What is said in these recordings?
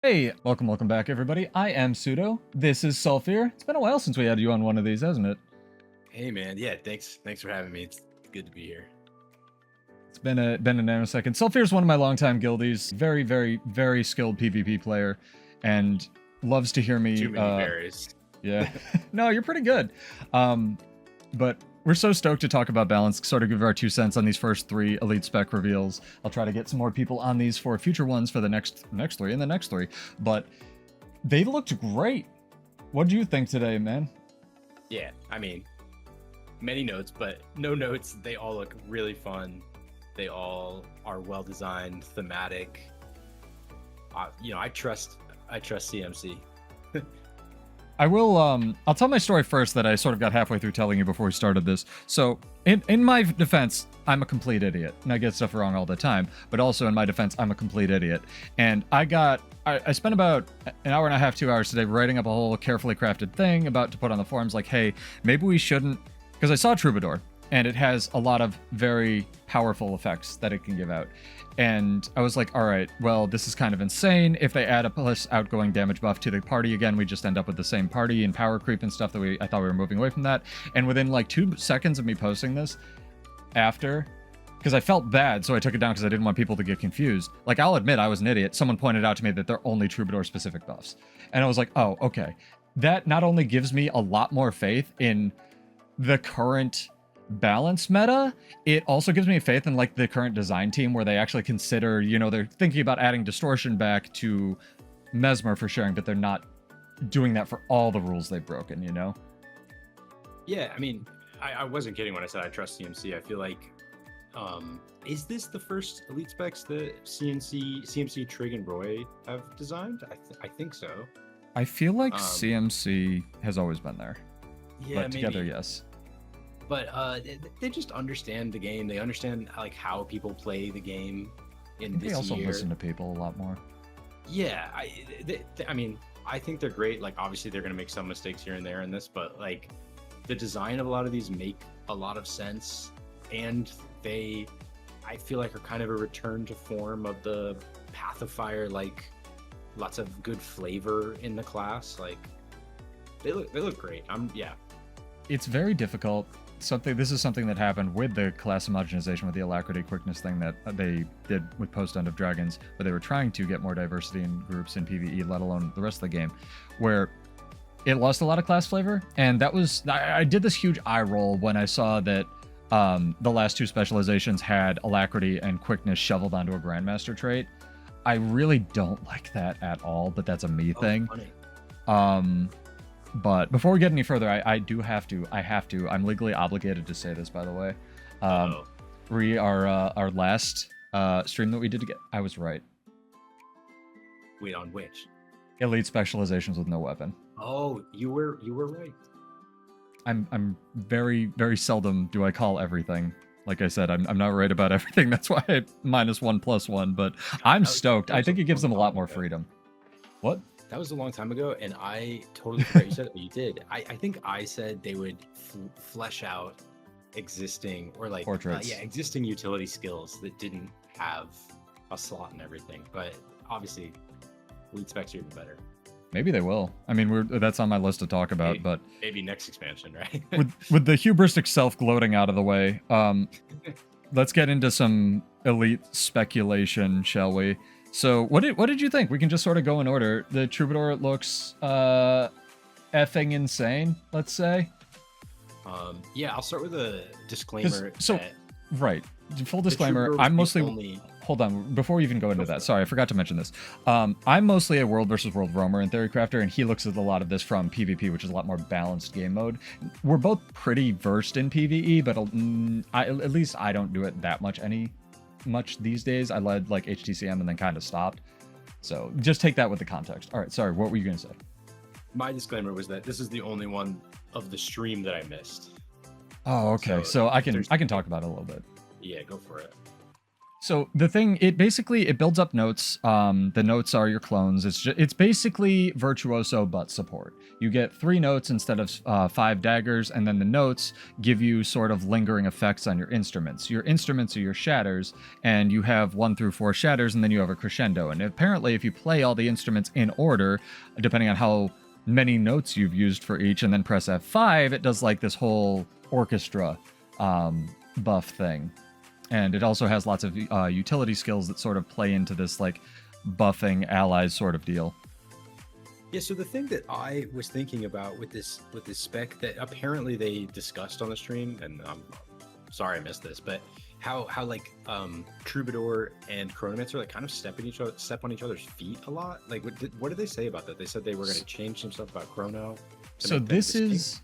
Hey, welcome back, everybody. I am Pseudo. This is Sulfur. It's been a while since we had you on one of these, hasn't it? Hey man, yeah, thanks for having me. It's good to be here. It's been a nanosecond. Sulfur is one of my longtime guildies. Very skilled PvP player, and loves to hear me. Too many berries. Yeah. No, you're pretty good. But we're so stoked to talk about balance, sort of give our 2 cents on these first 3 elite spec reveals. I'll try to get some more people on these for future ones for the next 3 and the next 3. But they looked great. What do you think today, man? Yeah, I mean, many notes, but no notes. They all look really fun. They all are well designed, thematic. I trust CMC. I will, I'll tell my story first that I sort of got halfway through telling you before we started this. So, in my defense, I'm a complete idiot, and I get stuff wrong all the time. But also, in my defense, I'm a complete idiot. And I spent about an hour and a half, 2 hours today writing up a whole carefully crafted thing about to put on the forums, like, hey, maybe we shouldn't, because I saw Troubadour, and it has a lot of very powerful effects that it can give out. And I was like, all right, well, this is kind of insane. If they add a plus outgoing damage buff to the party again, we just end up with the same party and power creep and stuff that I thought we were moving away from that. And within like 2 seconds of me posting this, because I felt bad, so I took it down because I didn't want people to get confused. Like, I'll admit I was an idiot. Someone pointed out to me that they're only Troubadour specific buffs. And I was like, oh, okay. That not only gives me a lot more faith in the current balance meta, it also gives me faith in like the current design team where they actually consider, they're thinking about adding distortion back to Mesmer for sharing, but they're not doing that for all the rules they've broken, Yeah, I mean, I wasn't kidding when I said I trust CMC. I feel like, is this the first elite specs that CMC, Trig, and Roy have designed? I think so. I feel like CMC has always been there. Yeah, but together, yes. But they just understand the game. They understand like how people play the game in this year. They also listen to people a lot more. Yeah, I mean, I think they're great. Like, obviously, they're going to make some mistakes here and there in this, but like the design of a lot of these make a lot of sense, and I feel like, are kind of a return to form of the Path of Fire. Like, lots of good flavor in the class. Like, they look great. Yeah. It's very difficult. This is something that happened with the class homogenization, with the alacrity quickness thing that they did with post End of Dragons, where they were trying to get more diversity in groups in PvE, let alone the rest of the game, where it lost a lot of class flavor. And that was, I did this huge eye roll when I saw that the last 2 specializations had alacrity and quickness shoveled onto a Grandmaster trait. I really don't like that at all, but that's a me thing. Funny. But before we get any further, I'm legally obligated to say this, by the way. Our last stream that we did together, I was right. Wait, on which? Elite specializations with no weapon. Oh, you were right. I'm very seldom do I call everything. Like I said, I'm not right about everything. That's why I -1+1, but I'm stoked. I think it gives them a lot more freedom. What? That was a long time ago, and I totally forgot you said it, but you did. I think I said they would flesh out existing, or like existing utility skills that didn't have a slot and everything. But obviously, elite specs are even better. Maybe they will. I mean, that's on my list to talk about, but maybe next expansion, right? with the hubristic self gloating out of the way, let's get into some elite speculation, shall we? So what did you think? We can just sort of go in order. The Troubadour looks effing insane, let's say. Yeah, I'll start with a disclaimer. Right. Full disclaimer, I'm mostly... Hold on, before we even go into that, sorry, I forgot to mention this. I'm mostly a world versus world roamer and theorycrafter, and he looks at a lot of this from PvP, which is a lot more balanced game mode. We're both pretty versed in PvE, but at least I don't do it that much these days. I led like HTCM and then kind of stopped. So just take that with the context. All right, sorry, what were you going to say? My disclaimer was that this is the only one of the stream that I missed. Oh, okay. So I can talk about it a little bit. Yeah, go for it. So the thing, it basically it builds up notes. The notes are your clones. It's basically virtuoso but support. You get 3 notes instead of 5 daggers, and then the notes give you sort of lingering effects on your instruments. Your instruments are your shatters, and you have 1 through 4 shatters, and then you have a crescendo. And apparently, if you play all the instruments in order, depending on how many notes you've used for each, and then press F5, it does like this whole orchestra buff thing. And it also has lots of utility skills that sort of play into this like buffing allies sort of deal. Yeah, so the thing that I was thinking about with this spec that apparently they discussed on the stream, and I'm sorry I missed this, but how like Troubadour and Chronomancer like kind of step on each other's feet a lot. Like what did they say about that? They said they were going to change some stuff about Chrono. So this is.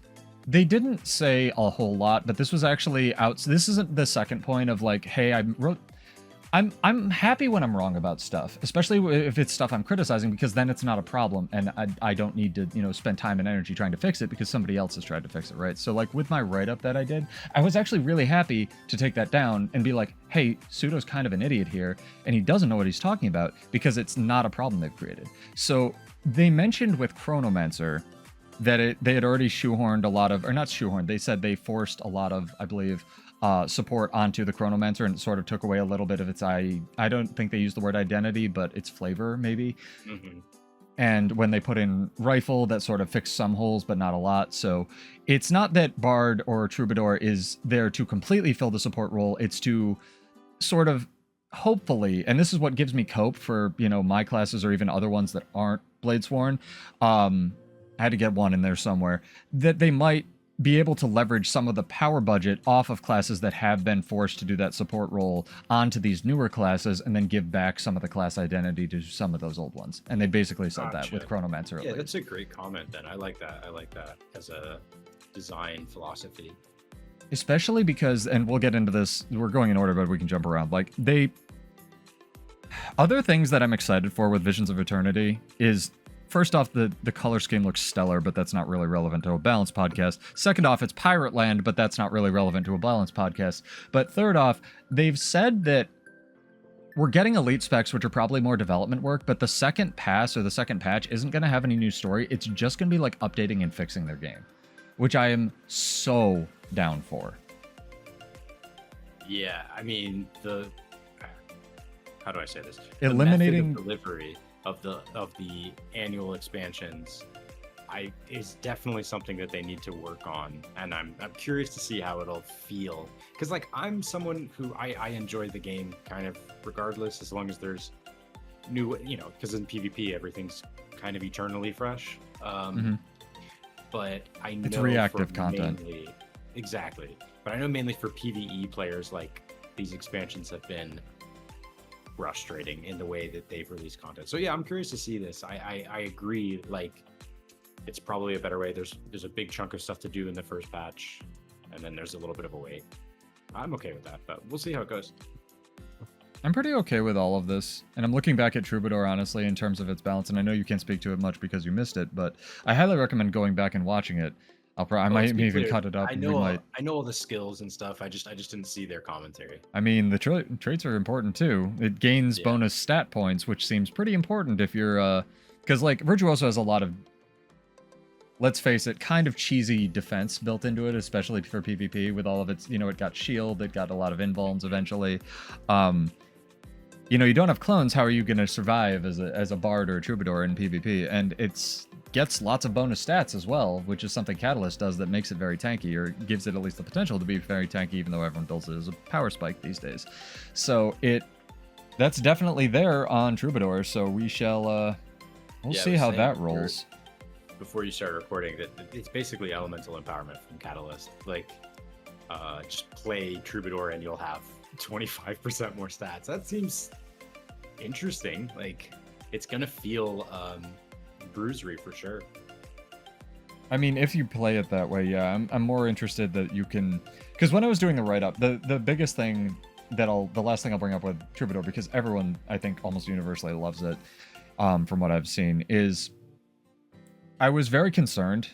They didn't say a whole lot, but this was actually out. So this isn't the second point of like, hey, I'm happy when I'm wrong about stuff, especially if it's stuff I'm criticizing, because then it's not a problem, and I don't need to spend time and energy trying to fix it because somebody else has tried to fix it, right? So like with my write-up that I did, I was actually really happy to take that down and be like, hey, Pseudo's kind of an idiot here, and he doesn't know what he's talking about because it's not a problem they've created. So they mentioned with Chronomancer that they had already shoehorned a lot of, or not shoehorned, they said they forced a lot of, I believe, support onto the Chronomancer, and it sort of took away a little bit of its, I don't think they used the word identity, but its flavor, maybe. Mm-hmm. And when they put in Rifle, that sort of fixed some holes, but not a lot. So it's not that Bard or Troubadour is there to completely fill the support role, it's to sort of, hopefully, and this is what gives me cope for, my classes or even other ones that aren't Bladesworn, I had to get one in there somewhere, that they might be able to leverage some of the power budget off of classes that have been forced to do that support role onto these newer classes, and then give back some of the class identity to some of those old ones. And they basically said that with Chronomancer. Yeah, that's a great comment then. I like that as a design philosophy. Especially because, and we'll get into this, we're going in order, but we can jump around. Like, other things that I'm excited for with Visions of Eternity is, first off, the color scheme looks stellar, but that's not really relevant to a balanced podcast. Second off, it's Pirate Land, but that's not really relevant to a balanced podcast. But third off, they've said that we're getting elite specs, which are probably more development work, but the second pass or the second patch isn't going to have any new story. It's just going to be like updating and fixing their game, which I am so down for. Yeah, I mean, how do I say this? Eliminating the delivery of the annual expansions is definitely something that they need to work on, and I'm curious to see how it'll feel, because like I'm someone who I enjoy the game kind of regardless, as long as there's new, because in PvP everything's kind of eternally fresh. But I know it's reactive content. Exactly, but I know mainly for PvE players, like these expansions have been frustrating in the way that they've released content. So yeah, I'm curious to see this. I agree, like it's probably a better way. There's a big chunk of stuff to do in the first patch, and then there's a little bit of a wait. I'm okay with that, but we'll see how it goes. I'm pretty okay with all of this, and I'm looking back at Troubadour honestly in terms of its balance, and I know you can't speak to it much because you missed it, but I highly recommend going back and watching it. I might even cut it up. I know all the skills and stuff. I just didn't see their commentary. I mean, the traits are important too. It gains bonus stat points, which seems pretty important if you're because like Virtuoso has a lot of, let's face it, kind of cheesy defense built into it, especially for PvP with all of its, it got shield, it got a lot of invulns eventually. You don't have clones, how are you going to survive as a bard or a troubadour in PvP? And it's gets lots of bonus stats as well, which is something Catalyst does that makes it very tanky, or gives it at least the potential to be very tanky, even though everyone builds it as a power spike these days. So that's definitely there on Troubadour, so we shall we'll see how that rolls. Before you start recording, that it's basically elemental empowerment from Catalyst. Like, just play Troubadour and you'll have 25% more stats. That seems interesting. Like, it's gonna feel bruisery for sure. I mean, if you play it that way, yeah. I'm more interested that you can, because when I was doing the write-up, the biggest thing the last thing I'll bring up with Troubadour, because everyone I think almost universally loves it, from what I've seen, is I was very concerned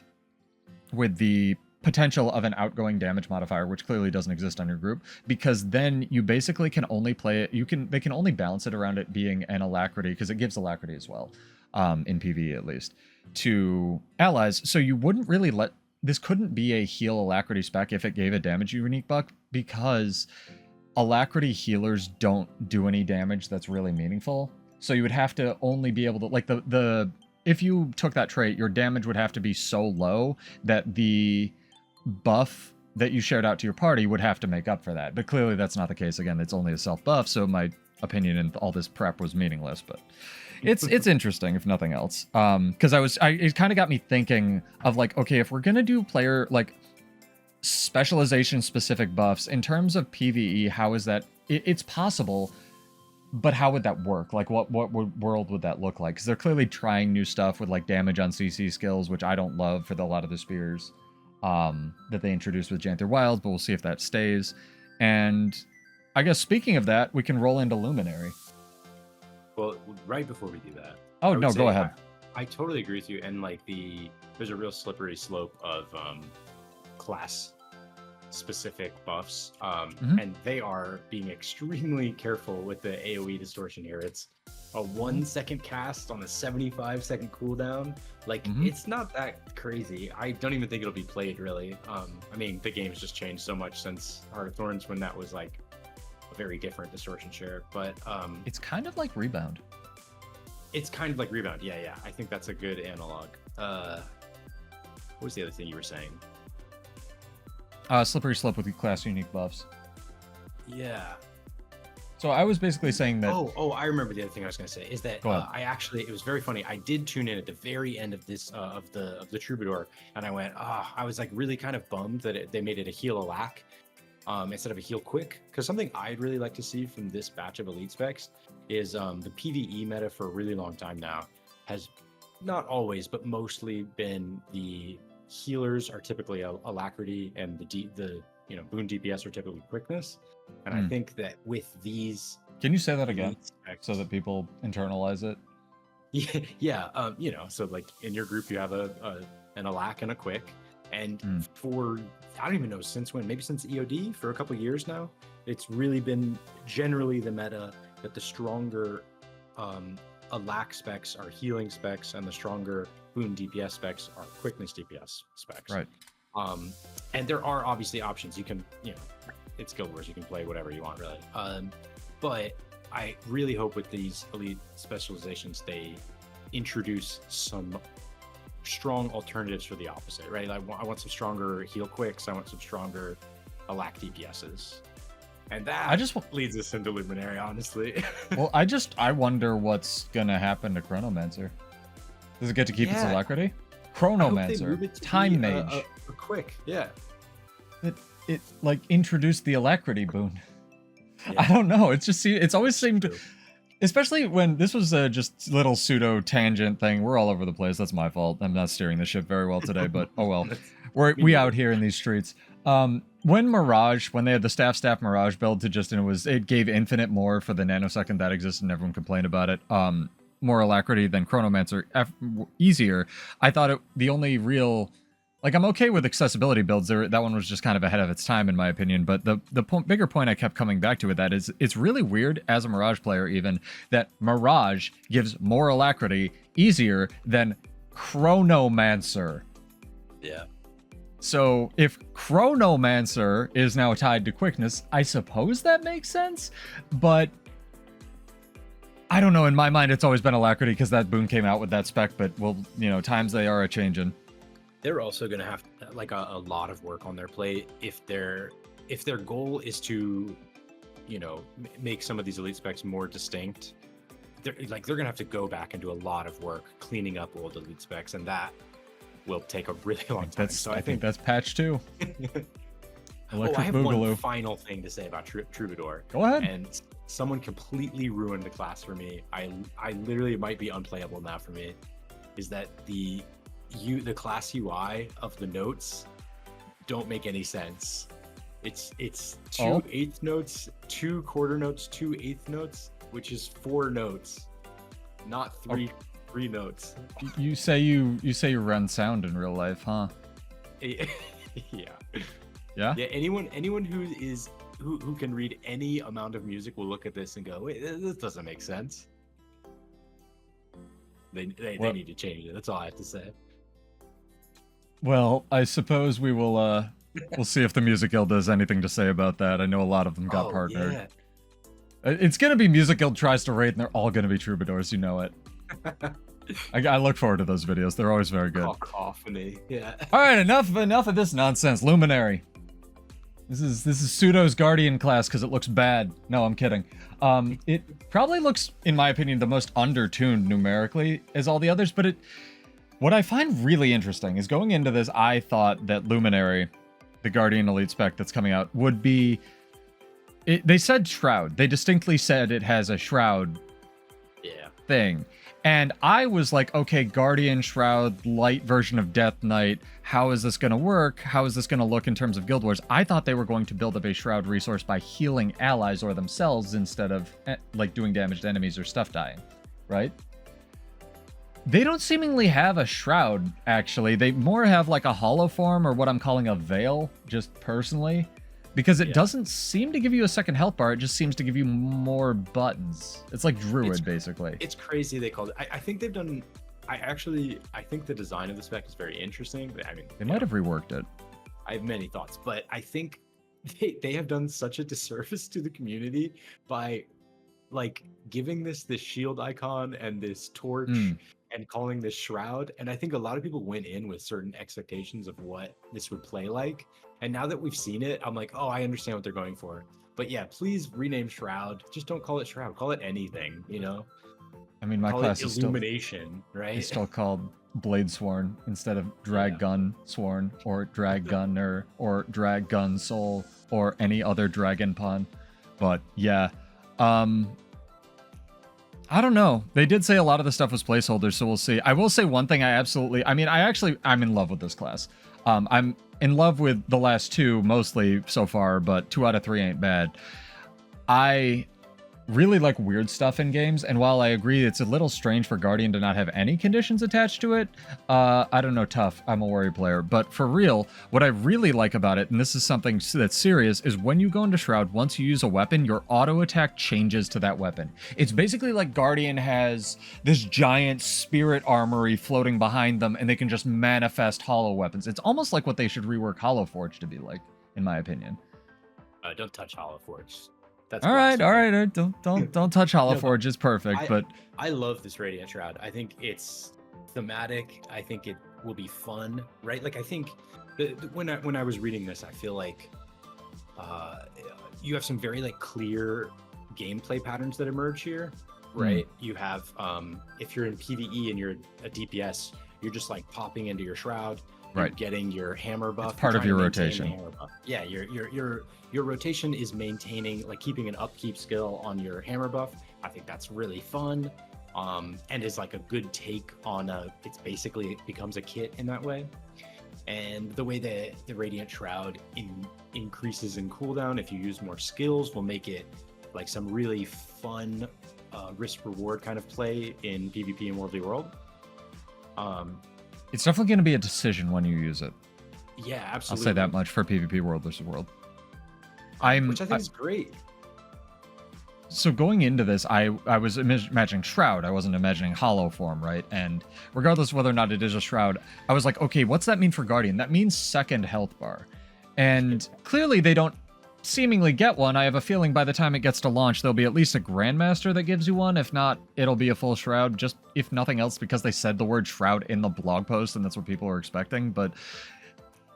with the potential of an outgoing damage modifier, which clearly doesn't exist on your group, because then you basically can only play it. They can only balance it around it being an alacrity, because it gives alacrity as well, in PvE at least, to allies. So you wouldn't really let this couldn't be a heal alacrity spec if it gave a damage unique buck, because alacrity healers don't do any damage that's really meaningful. So you would have to only be able to, like, if you took that trait, your damage would have to be so low that the buff that you shared out to your party would have to make up for that. But clearly that's not the case. Again, it's only a self buff, so my opinion in all this prep was meaningless. But it's interesting, if nothing else, because it kind of got me thinking of, like, okay, if we're gonna do player, like, specialization specific buffs in terms of PvE, how is that? It's possible, but how would that work? Like, what world would that look like? Because they're clearly trying new stuff with, like, damage on CC skills, which I don't love for a lot of the spears that they introduced with Janther Wilds, but we'll see if that stays. And I guess speaking of that, we can roll into Luminary. Well, right before we do that. Oh, no, go ahead. I totally agree with you. And, like, there's a real slippery slope of class specific buffs. And they are being extremely careful with the AoE distortion here. It's a 1 second cast on a 75-second cooldown. Like, it's not that crazy. I don't even think it'll be played, really. I mean, the game's just changed so much since Heart of Thorns, when that was, like, a very different distortion share. But it's kind of like Rebound. It's kind of like Rebound. Yeah. I think that's a good analog. What was the other thing you were saying? Slippery slope with class unique buffs. Yeah. So I was basically saying that. Oh, I remember the other thing I was going to say is that it was very funny. I did tune in at the very end of this of the Troubadour, and I went, I was, like, really kind of bummed that they made it a heal alac instead of a heal quick. Because something I'd really like to see from this batch of elite specs is the PvE meta for a really long time now has not always, but mostly been the healers are typically alacrity, and the boon DPS are typically quickness. And I think that with these, can you say that again so that people internalize it? Yeah. So, like, in your group you have an alac and a quick, and for I don't even know since when, maybe since EOD, for a couple of years now, it's really been generally the meta that the stronger alac specs are healing specs, and the stronger boon DPS specs are quickness DPS specs. Right. And there are obviously options. You can, it's Guild Wars. You can play whatever you want, really. But I really hope with these elite specializations, they introduce some strong alternatives for the opposite, right? I want some stronger heal quicks. I want some stronger alac DPSs. And that leads us into Luminary, honestly. Well, I wonder what's gonna happen to Chronomancer. Does it get to keep its alacrity? Chronomancer, Time Mage. A quick, yeah. It like introduced the alacrity boon. Yeah. I don't know. It's always seemed to, especially when this was a just little pseudo tangent thing. We're all over the place. That's my fault. I'm not steering the ship very well today, but oh well. We out here in these streets. When they had the staff Mirage build it gave infinite more for the nanosecond that existed, and everyone complained about it. More alacrity than Chronomancer, easier. I thought the only real, like, I'm okay with accessibility builds. That one was just kind of ahead of its time, in my opinion. But the bigger point I kept coming back to with that is it's really weird as a Mirage player, even, that Mirage gives more alacrity easier than Chronomancer. Yeah. So if Chronomancer is now tied to quickness, I suppose that makes sense, but I don't know. In my mind, it's always been alacrity because that boon came out with that spec, but times they are a-changing. They're also going to have like a lot of work on their plate if their goal is to, make some of these elite specs more distinct. They're going to have to go back and do a lot of work cleaning up old elite specs, and that will take a really long time. I think that's patch 2. I have one final thing to say about Troubadour. Go ahead. And someone completely ruined the class for me. I literally might be unplayable now for me. Is that the class UI of the notes don't make any sense. It's 2 eighth notes, 2 quarter notes, 2 eighth notes, which is 4 notes, not 3 notes. You say you run sound in real life, huh? Yeah. Yeah? Yeah, anyone who can read any amount of music will look at this and go, wait, this doesn't make sense. They need to change it. That's all I have to say. Well, I suppose we will we'll see if the Music Guild has anything to say about that. I know a lot of them got partnered. Yeah. It's gonna be Music Guild tries to raid, and they're all gonna be troubadours. You know it. I look forward to those videos. They're always very good. Cacophony. Yeah. All right, enough of this nonsense. Luminary. This is Pseudo's Guardian class because it looks bad. No, I'm kidding. It probably looks, in my opinion, the most undertuned numerically as all the others. But what I find really interesting is going into this, I thought that Luminary, the Guardian Elite spec that's coming out, would be. They said Shroud. They distinctly said it has a Shroud thing. And I was like, okay, Guardian, Shroud, light version of Death Knight. How is this going to work? How is this going to look in terms of Guild Wars? I thought they were going to build up a Shroud resource by healing allies or themselves instead of like doing damage to enemies or stuff dying, right? They don't seemingly have a Shroud, actually. They more have like a hollow form or what I'm calling a veil, just personally. Because it doesn't seem to give you a second health bar, it just seems to give you more buttons. It's like Druid, basically. It's crazy they called it. I think they've done... I think the design of the spec is very interesting. I mean... They might have reworked it. I have many thoughts, but I think they have done such a disservice to the community by, like, giving this shield icon and this torch and calling this Shroud. And I think a lot of people went in with certain expectations of what this would play like. And now that we've seen it, I'm like, oh, I understand what they're going for. But yeah, please rename Shroud. Just don't call it Shroud. Call it anything, you know? I mean, my class is Illumination, right? It's still called Blade Sworn instead of Drag Gun Sworn or Drag Gunner or Drag Gun Soul or any other dragon pun. But yeah, I don't know. They did say a lot of the stuff was placeholders, so we'll see. I will say one thing I'm in love with this class. I'm in love with the last two mostly so far, but 2 out of 3 ain't bad. I really like weird stuff in games, and while I agree it's a little strange for Guardian to not have any conditions attached to it, I don't know, tough. I'm a warrior player. But for real, what I really like about it, and this is something that's serious, is when you go into Shroud, once you use a weapon, your auto attack changes to that weapon. It's basically like Guardian has this giant spirit armory floating behind them, and they can just manifest hollow weapons. It's almost like what they should rework Hollow Forge to be like, in my opinion. Don't touch Hollow Forge. That's all right. Don't touch Hollow Forge. It's perfect, but I love this Radiant Shroud. I think it's thematic. I think it will be fun, right? Like I think when I was reading this, I feel like you have some very like clear gameplay patterns that emerge here, right? You have if you're in PvE and you're a DPS, you're just like popping into your Shroud. You're getting your hammer buff. It's part of your rotation. Yeah, your rotation is maintaining, like keeping an upkeep skill on your hammer buff. I think that's really fun, and is like a good take on it's basically it becomes a kit in that way. And the way that the Radiant Shroud increases in cooldown if you use more skills will make it like some really fun risk reward kind of play in PvP and World v World. It's definitely going to be a decision when you use it. Yeah, absolutely. I'll say that much for PvP World versus World. Which I think is great. So going into this, I was imagining Shroud. I wasn't imagining Hollow Form, right? And regardless of whether or not it is a Shroud, I was like, okay, what's that mean for Guardian? That means second health bar. And clearly they don't seemingly get one. I have a feeling by the time it gets to launch, there'll be at least a Grandmaster that gives you one. If not, it'll be a full Shroud, just if nothing else, because they said the word Shroud in the blog post, and that's what people were expecting. But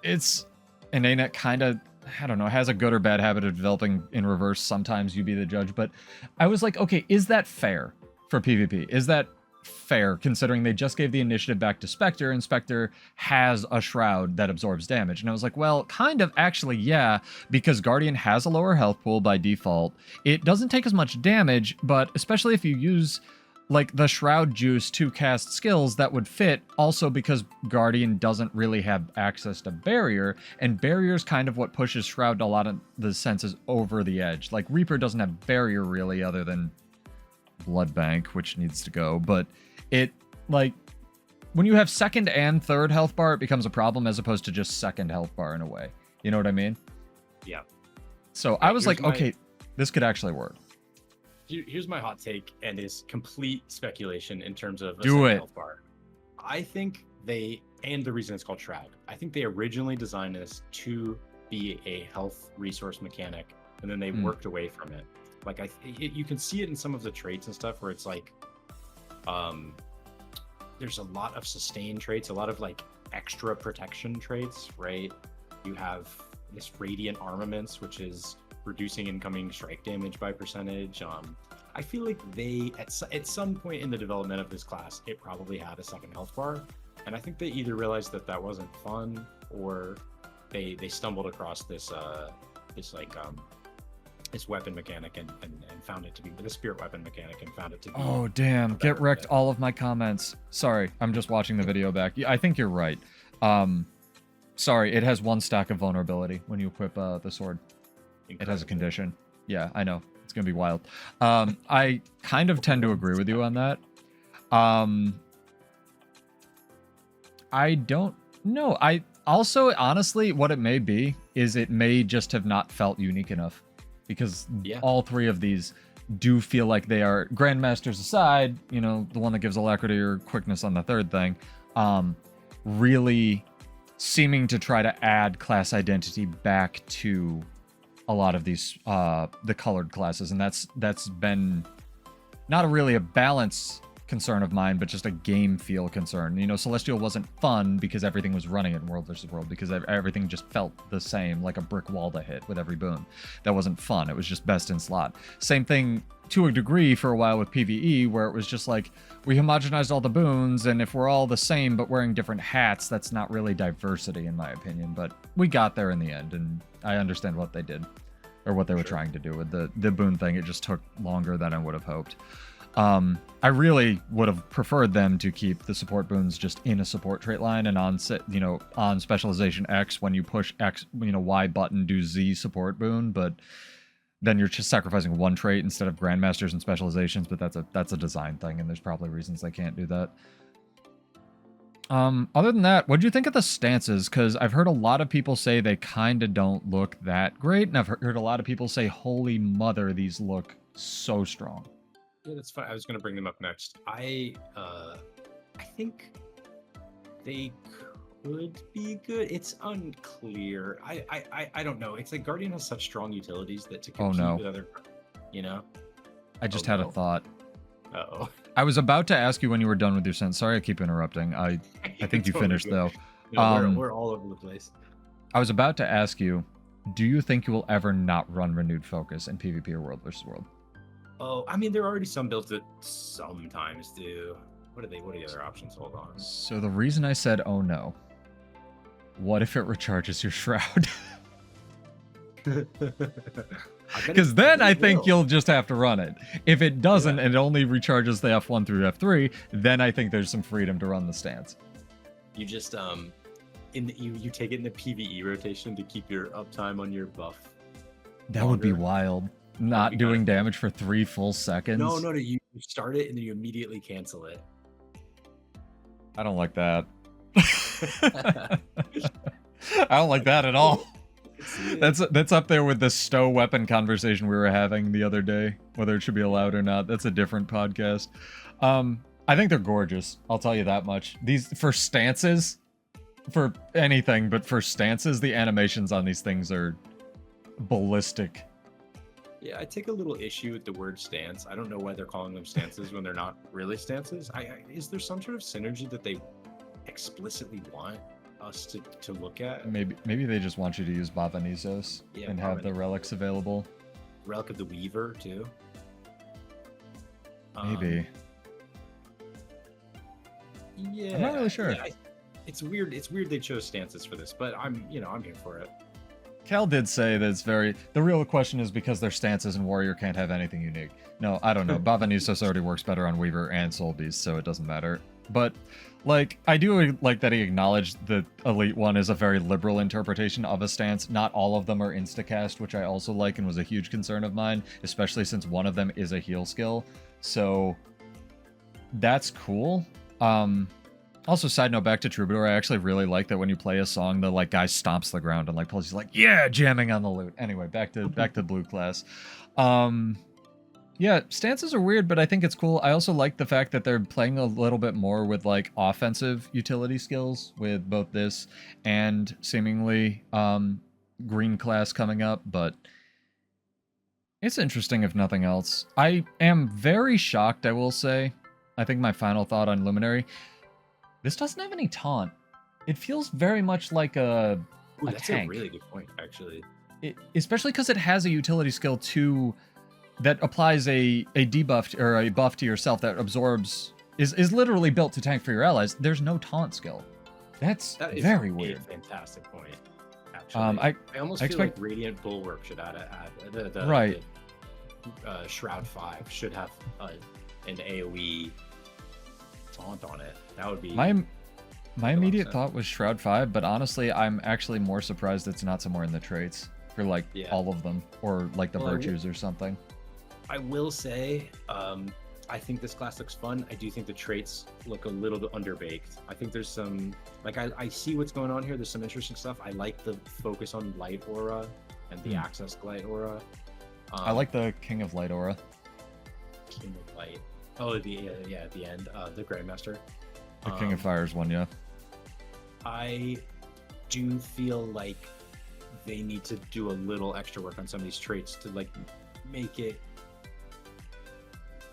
it's an ANET kind of, I don't know, has a good or bad habit of developing in reverse. Sometimes you be the judge. But I was like, okay, is that fair for PvP? Is that fair considering they just gave the initiative back to Spectre, and Spectre has a Shroud that absorbs damage? And I was like, well, kind of, actually, yeah, because Guardian has a lower health pool by default. It doesn't take as much damage, but especially if you use like the Shroud juice to cast skills, that would fit. Also because Guardian doesn't really have access to Barrier, and Barrier is kind of what pushes Shroud a lot of the senses over the edge. Like Reaper doesn't have Barrier really, other than Blood Bank, which needs to go, but it, like, when you have second and third health bar, it becomes a problem as opposed to just second health bar in a way. You know what I mean? Yeah. So I was like, okay, this could actually work. Here's my hot take, and is complete speculation in terms of a health bar. I think and the reason it's called Shroud, I think they originally designed this to be a health resource mechanic, and then they worked away from it. Like you can see it in some of the traits and stuff where it's like, there's a lot of sustain traits, a lot of like extra protection traits, right? You have this radiant armaments, which is reducing incoming strike damage by percentage. I feel like they at some point in the development of this class, it probably had a second health bar, and I think they either realized that wasn't fun, or they stumbled across this weapon mechanic and found it to be the spirit weapon mechanic and found it to be. Oh damn! Get wrecked all of my comments. Sorry, I'm just watching the video back. I think you're right. Sorry, it has 1 stack of vulnerability when you equip the sword. Incredible. It has a condition. Yeah, I know. It's going to be wild. I kind of tend to agree with you on that. I don't know. I also, honestly, what it may be is it may just have not felt unique enough. Because all 3 of these do feel like they are, Grandmasters aside, you know, the one that gives alacrity or quickness on the third thing, really seeming to try to add class identity back to a lot of these the colored classes, and that's been not really a balance concern of mine, but just a game feel concern. You know, Celestial wasn't fun because everything was running in World versus World, because everything just felt the same, like a brick wall to hit with every boon. That wasn't fun. It was just best in slot. Same thing to a degree for a while with PvE, where it was just like, we homogenized all the boons, and if we're all the same but wearing different hats, that's not really diversity in my opinion. But we got there in the end, and I understand what they did, or what they were trying to do with the boon thing. It just took longer than I would have hoped. I really would have preferred them to keep the support boons just in a support trait line, and on specialization X, when you push X, Y button, do Z support boon, but then you're just sacrificing 1 trait instead of Grandmasters and Specializations, but that's a design thing, and there's probably reasons they can't do that. Other than that, what do you think of the stances? Because I've heard a lot of people say they kind of don't look that great, and I've heard a lot of people say, holy mother, these look so strong. Yeah, that's fine. I was going to bring them up next. I think they could be good. It's unclear. I don't know. It's like Guardian has such strong utilities that to compete with other, I just had a thought. Uh-oh. I was about to ask you when you were done with your sentence. Sorry, I keep interrupting. I think you finished though. No, we're all over the place. I was about to ask you, do you think you will ever not run Renewed Focus in PvP or World versus World? Oh, I mean, there are already some builds that sometimes do. What are the other options? Hold on. So the reason I said, oh no, what if it recharges your Shroud? Because then I think you'll just have to run it. If it doesn't, and it only recharges the F1 through F3, then I think there's some freedom to run the stance. You just you take it in the PvE rotation to keep your uptime on your buff. That would be wild. Not doing damage for 3 full seconds. No, you start it and then you immediately cancel it. I don't like that. I don't like that at all. That's up there with the stow weapon conversation we were having the other day, whether it should be allowed or not. That's a different podcast. I think they're gorgeous. I'll tell you that much. These, for stances, for anything, but for stances, the animations on these things are ballistic. Yeah, I take a little issue with the word stance. I don't know why they're calling them stances when they're not really stances. Is there some sort of synergy that they explicitly want us to look at? Maybe they just want you to use Bavanizos and have the relics available. Relic of the Weaver too. Maybe. Yeah, I'm not really sure. Yeah, it's weird. It's weird they chose stances for this, but I'm here for it. Cal did say that it's the real question is because their stances and Warrior can't have anything unique. No, I don't know. Bavanizos already works better on Weaver and Soul Beast, so it doesn't matter. But, like, I do like that he acknowledged that Elite One is a very liberal interpretation of a stance. Not all of them are instacast, which I also like and was a huge concern of mine, especially since one of them is a heal skill. So, that's cool. Also, side note, back to Troubadour, I actually really like that when you play a song, the like guy stomps the ground and like pulls, he's like, yeah, jamming on the lute. Anyway, back to blue class. Yeah, stances are weird, but I think it's cool. I also like the fact that they're playing a little bit more with like offensive utility skills with both this and seemingly green class coming up, but it's interesting if nothing else. I am very shocked, I will say. I think my final thought on Luminary, this doesn't have any taunt. It feels very much like a That's tank. a really good point, actually. Especially because it has a utility skill too that applies a debuff or a buff to yourself that absorbs, is literally built to tank for your allies. There's no taunt skill. That is very weird. Fantastic point. Actually, I almost feel like Radiant Bulwark should add right. Shroud 5 should have an AoE taunt on it. That would be my immediate thought was Shroud 5, but honestly, I'm actually more surprised it's not somewhere in the traits for like all of them, or like the virtues or something. I will say, I think this class looks fun. I do think the traits look a little bit underbaked. I think there's some, like, I see what's going on here. There's some interesting stuff. I like the focus on Light Aura and the access Light Aura. I like the King of Light Aura. King of Light. Oh, at the end, the Grandmaster. The King of Fire's one, yeah. I do feel like they need to do a little extra work on some of these traits to like make it.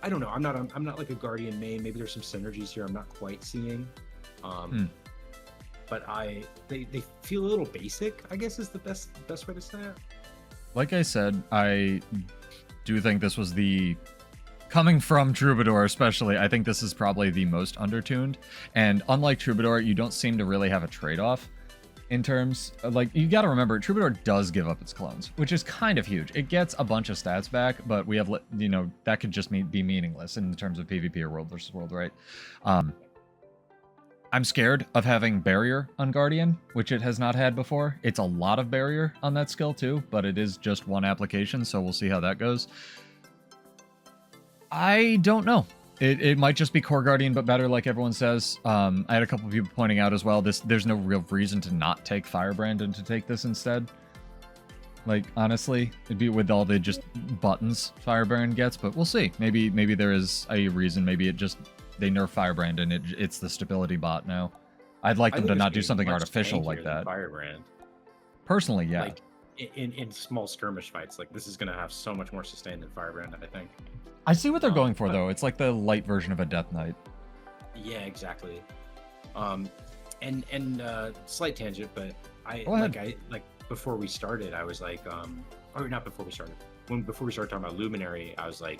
I don't know. I'm not like a Guardian main. Maybe there's some synergies here I'm not quite seeing. But they feel a little basic, I guess is the best way to say it. Like I said, I do think this was coming from Troubadour especially, I think this is probably the most undertuned. And unlike Troubadour, you don't seem to really have a trade-off in terms of, like, you got to remember, Troubadour does give up its clones, which is kind of huge. It gets a bunch of stats back, but we have, you know, that could just be meaningless in terms of PvP or world versus world, right? I'm scared of having barrier on Guardian, which it has not had before. It's a lot of barrier on that skill too, but it is just one application, so we'll see how that goes. I don't know. It might just be Core Guardian, but better, like everyone says. I had a couple of people pointing out as well, there's no real reason to not take Firebrand and to take this instead. Like, honestly, it'd be with all the just buttons Firebrand gets, but we'll see. Maybe there is a reason. Maybe it just, they nerf Firebrand and it's the stability bot now. I'd like them to not do something artificial like that. Firebrand. Personally, yeah. Like, in small skirmish fights, like, this is going to have so much more sustain than Firebrand, I think. I see what they're going for, though. It's like the light version of a Death Knight. Yeah, exactly. And slight tangent, but before we started, I was like, or not before we started. Before we started talking about Luminary, I was like,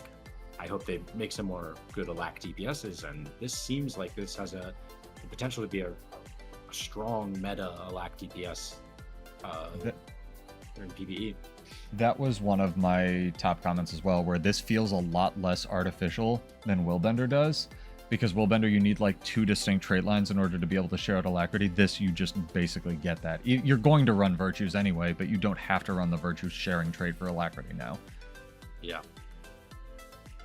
I hope they make some more good Alack DPSs, and this seems like this has the potential to be a strong meta Alack DPS in PvE. That was one of my top comments as well, where this feels a lot less artificial than Willbender does, because Willbender, you need like 2 distinct trait lines in order to be able to share out Alacrity. This, you just basically get that. You're going to run Virtues anyway, but you don't have to run the Virtues sharing trait for Alacrity now. Yeah.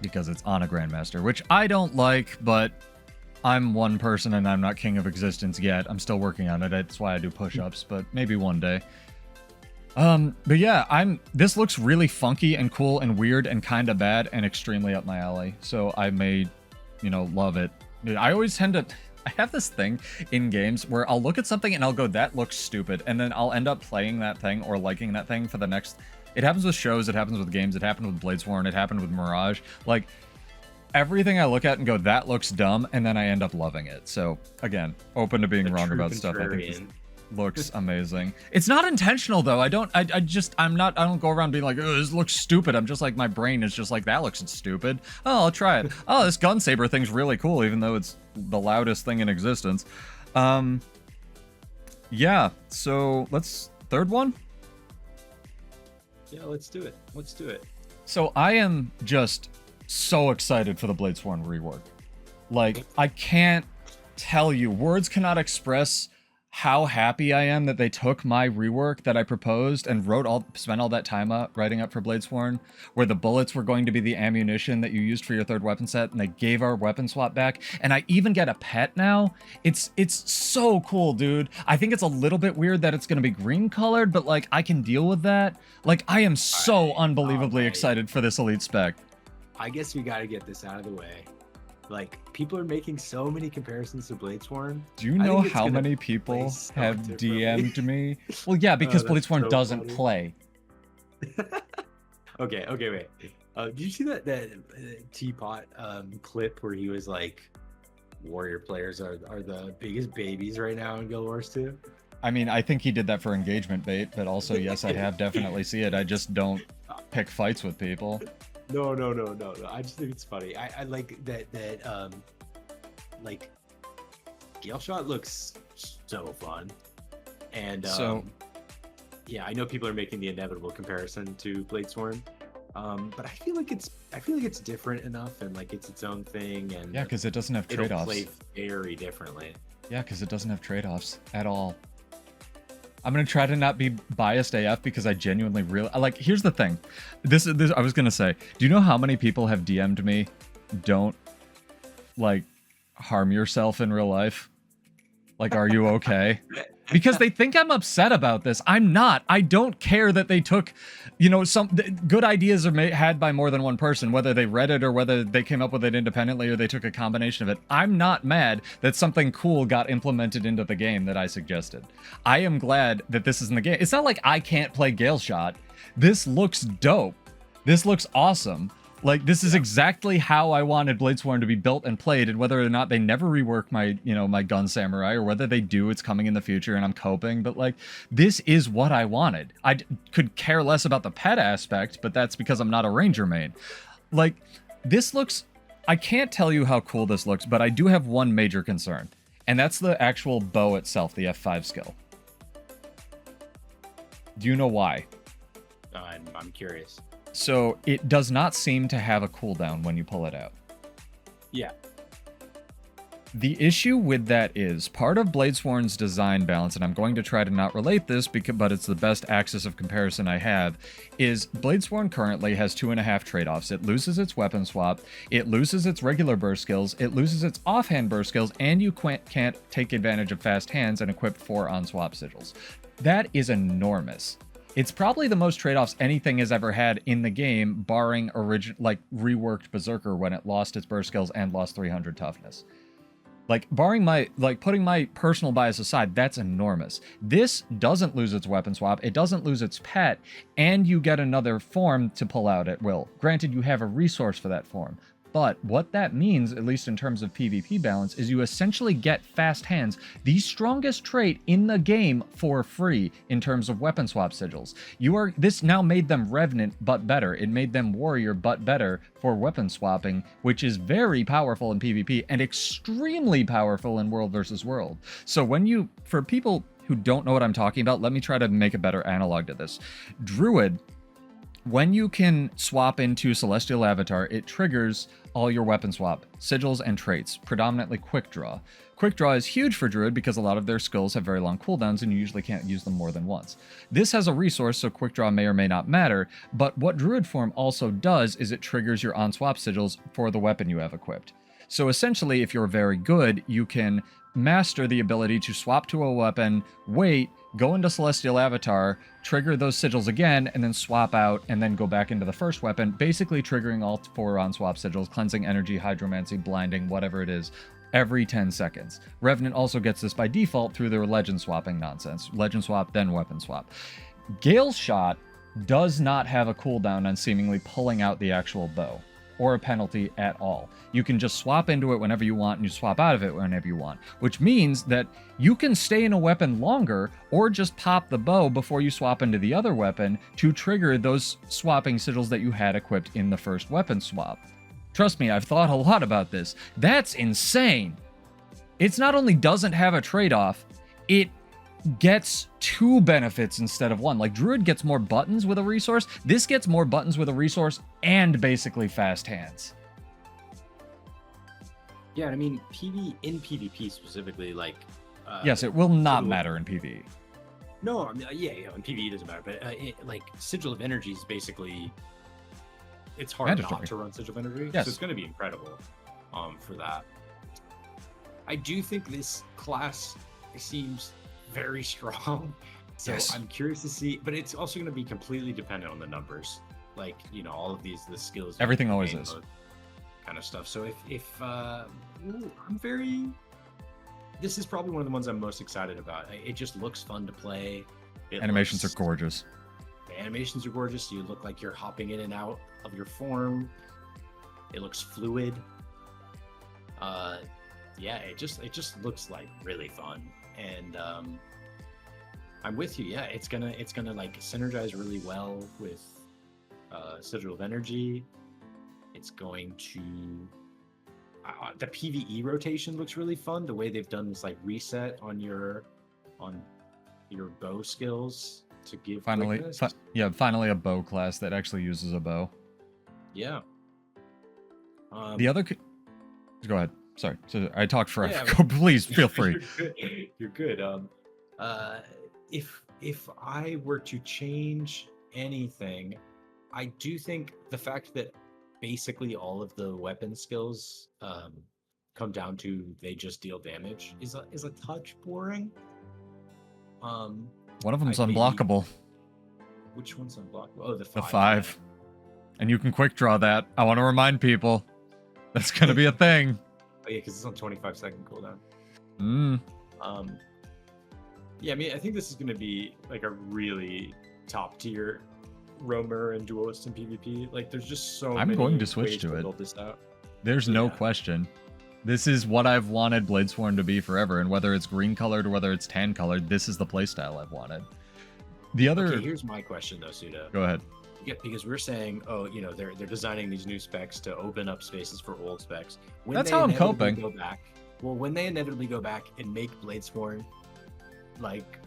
Because it's on a Grandmaster, which I don't like, but I'm one person and I'm not King of Existence yet. I'm still working on it. That's why I do push-ups, but maybe one day. But yeah, this looks really funky and cool and weird and kind of bad and extremely up my alley. So I may, love it. I always tend to, I have this thing in games where I'll look at something and I'll go, that looks stupid. And then I'll end up playing that thing or liking that thing for the next, it happens with shows, it happens with games, it happened with Bladesworn, it happened with Mirage. Like, everything I look at and go, that looks dumb, and then I end up loving it. So again, open to being wrong about stuff. I think this looks amazing. It's not intentional though. I don't go around being like, oh, this looks stupid. I'm just like, my brain is just like, that looks stupid. Oh, I'll try it. Oh, this gun saber thing's really cool, even though it's the loudest thing in existence. Yeah, so third one? Yeah, let's do it. So I am just so excited for the Bladesworn rework. Like, I can't tell you, words cannot express how happy I am that they took my rework that I proposed and spent all that time writing up for Bladesworn, where the bullets were going to be the ammunition that you used for your third weapon set, and they gave our weapon swap back, and I even get a pet now. It's so cool, dude. I think it's a little bit weird that it's going to be green colored, but like I can deal with that. Like I am so unbelievably excited for this elite spec. I guess we got to get this out of the way. Like, people are making so many comparisons to Bladesworn. Do you know how many people have DM'd me? Well, yeah, because Bladesworn so doesn't play. Okay, wait. Did you see that Teapot clip where he was like, Warrior players are the biggest babies right now in Guild Wars 2? I mean, I think he did that for engagement bait, but also, yes, I have definitely see it. I just don't pick fights with people. No. I just think it's funny. I like that like Galeshot looks so fun. And yeah, I know people are making the inevitable comparison to Bladesworn. But I feel like it's different enough, and like it's its own thing, and yeah, because it doesn't have trade-offs. It'll play very differently. Yeah, because it doesn't have trade-offs at all. I'm gonna try to not be biased AF because I genuinely like. Here's the thing, this I was gonna say. Do you know how many people have DM'd me? Don't like harm yourself in real life. Like, are you okay? Because they think I'm upset about this. I'm not. I don't care that they took, you know, some good ideas are had by more than one person, whether they read it or whether they came up with it independently or they took a combination of it. I'm not mad that something cool got implemented into the game that I suggested. I am glad that this is in the game. It's not like I can't play Galeshot. This looks dope. This looks awesome. Like, this is exactly how I wanted Bladesworn to be built and played, and whether or not they never rework my, you know, my gun samurai, or whether they do, it's coming in the future and I'm coping, but like, this is what I wanted. I could care less about the pet aspect, but that's because I'm not a ranger main. Like, this looks, I can't tell you how cool this looks, but I do have one major concern, and that's the actual bow itself, the F5 skill. Do you know why? I'm curious. So it does not seem to have a cooldown when you pull it out. Yeah. The issue with that is part of Bladesworn's design balance, and I'm going to try to not relate this, but it's the best axis of comparison I have, is Bladesworn currently has 2.5 trade-offs. It loses its weapon swap, it loses its regular burst skills, it loses its offhand burst skills, and you can't take advantage of fast hands and equip 4 on-swap sigils. That is enormous. It's probably the most trade-offs anything has ever had in the game, barring reworked Berserker when it lost its burst skills and lost 300 toughness. Like, barring putting my personal bias aside, that's enormous. This doesn't lose its weapon swap, it doesn't lose its pet, and you get another form to pull out at will. Granted, you have a resource for that form. But what that means, at least in terms of PvP balance, is you essentially get fast hands, the strongest trait in the game, for free in terms of weapon swap sigils. This now made them Revenant, but better. It made them Warrior, but better for weapon swapping, which is very powerful in PvP and extremely powerful in World versus World. So for people who don't know what I'm talking about, let me try to make a better analog to this. Druid, when you can swap into Celestial Avatar, it triggers all your weapon swap, sigils, and traits, predominantly Quick Draw. Quick Draw is huge for Druid because a lot of their skills have very long cooldowns and you usually can't use them more than once. This has a resource, so Quick Draw may or may not matter, but what Druid form also does is it triggers your on-swap sigils for the weapon you have equipped. So essentially, if you're very good, you can master the ability to swap to a weapon, wait, go into Celestial Avatar, trigger those sigils again, and then swap out, and then go back into the first weapon, basically triggering all 4 on-swap sigils, cleansing energy, hydromancy, blinding, whatever it is, every 10 seconds. Revenant also gets this by default through their legend swapping nonsense. Legend swap, then weapon swap. Galeshot does not have a cooldown on seemingly pulling out the actual bow, or a penalty at all. You can just swap into it whenever you want, and you swap out of it whenever you want, which means that you can stay in a weapon longer, or just pop the bow before you swap into the other weapon to trigger those swapping sigils that you had equipped in the first weapon swap. Trust me, I've thought a lot about this. That's insane! It's not only doesn't have a trade-off, it gets 2 benefits instead of 1. Like, Druid gets more buttons with a resource. This gets more buttons with a resource and basically fast hands. Yeah, I mean, in PvP specifically, like, Yes, it will not Sigil- matter in PvE. No, I mean, yeah, in PvE doesn't matter, but like Sigil of Energy is basically, it's hard Mandatory. not to run Sigil of Energy, Yes. so it's going to be incredible for that. I do think this class seems very strong, so Yes. I'm curious to see, but it's also going to be completely dependent on the numbers, like, you know, all of the skills. Everything always is. Kind of stuff. So if this is probably one of the ones I'm most excited about. It just looks fun to play. Animations are gorgeous. The animations are gorgeous. You look like you're hopping in and out of your form. It looks fluid. Yeah, it just looks like really fun. And I'm with you. Yeah, it's gonna like synergize really well with Sigil of Energy. It's going to the PvE rotation looks really fun. The way they've done this like reset on your bow skills to give Finally, quickness. finally a bow class that actually uses a bow. Yeah. The other, go ahead. Sorry, so I talked forever. Yeah, Please feel free. You're good. If I were to change anything, I do think the fact that basically all of the weapon skills come down to they just deal damage is a touch boring. One of them's maybe- unblockable. Which one's unblockable? Oh, the The 5. 5. And you can quick draw that. I want to remind people that's going to be a thing. Oh yeah, because it's on 25-second cooldown. Mm. Yeah, I mean, I think this is going to be like a really top tier roamer and duelist in PvP. Like, there's just so I'm many going to switch ways to it. build this out. There's no Yeah. question. This is what I've wanted Bladesworn to be forever, and whether it's green colored or whether it's tan colored, this is the playstyle I've wanted. The other... Okay, here's my question though, Suda. Go ahead. Yeah, because we're saying, oh, you know, they're designing these new specs to open up spaces for old specs. When That's they how I'm inevitably coping. Go back, well, when they inevitably go back and make Bladesworn, like,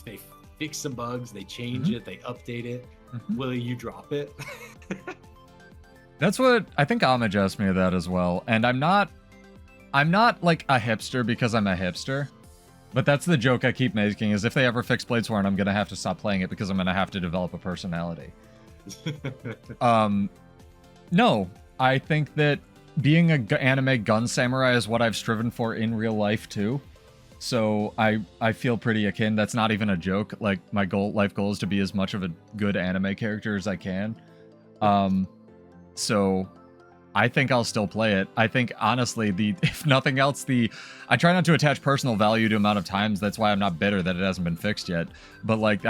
they fix some bugs, they change Mhm. it, they update it. Mhm. Will you drop it? That's what I think Homage asked me that as well. And I'm not like a hipster because I'm a hipster. But that's the joke I keep making, is if they ever fix Bladesworn, I'm gonna have to stop playing it because I'm gonna have to develop a personality. No, I think that being a anime gun samurai is what I've striven for in real life too. So I feel pretty akin. That's not even a joke. Like, my life goal is to be as much of a good anime character as I can. So I think I'll still play it. I think, honestly, if nothing else, I try not to attach personal value to amount of times. That's why I'm not bitter that it hasn't been fixed yet. But, like,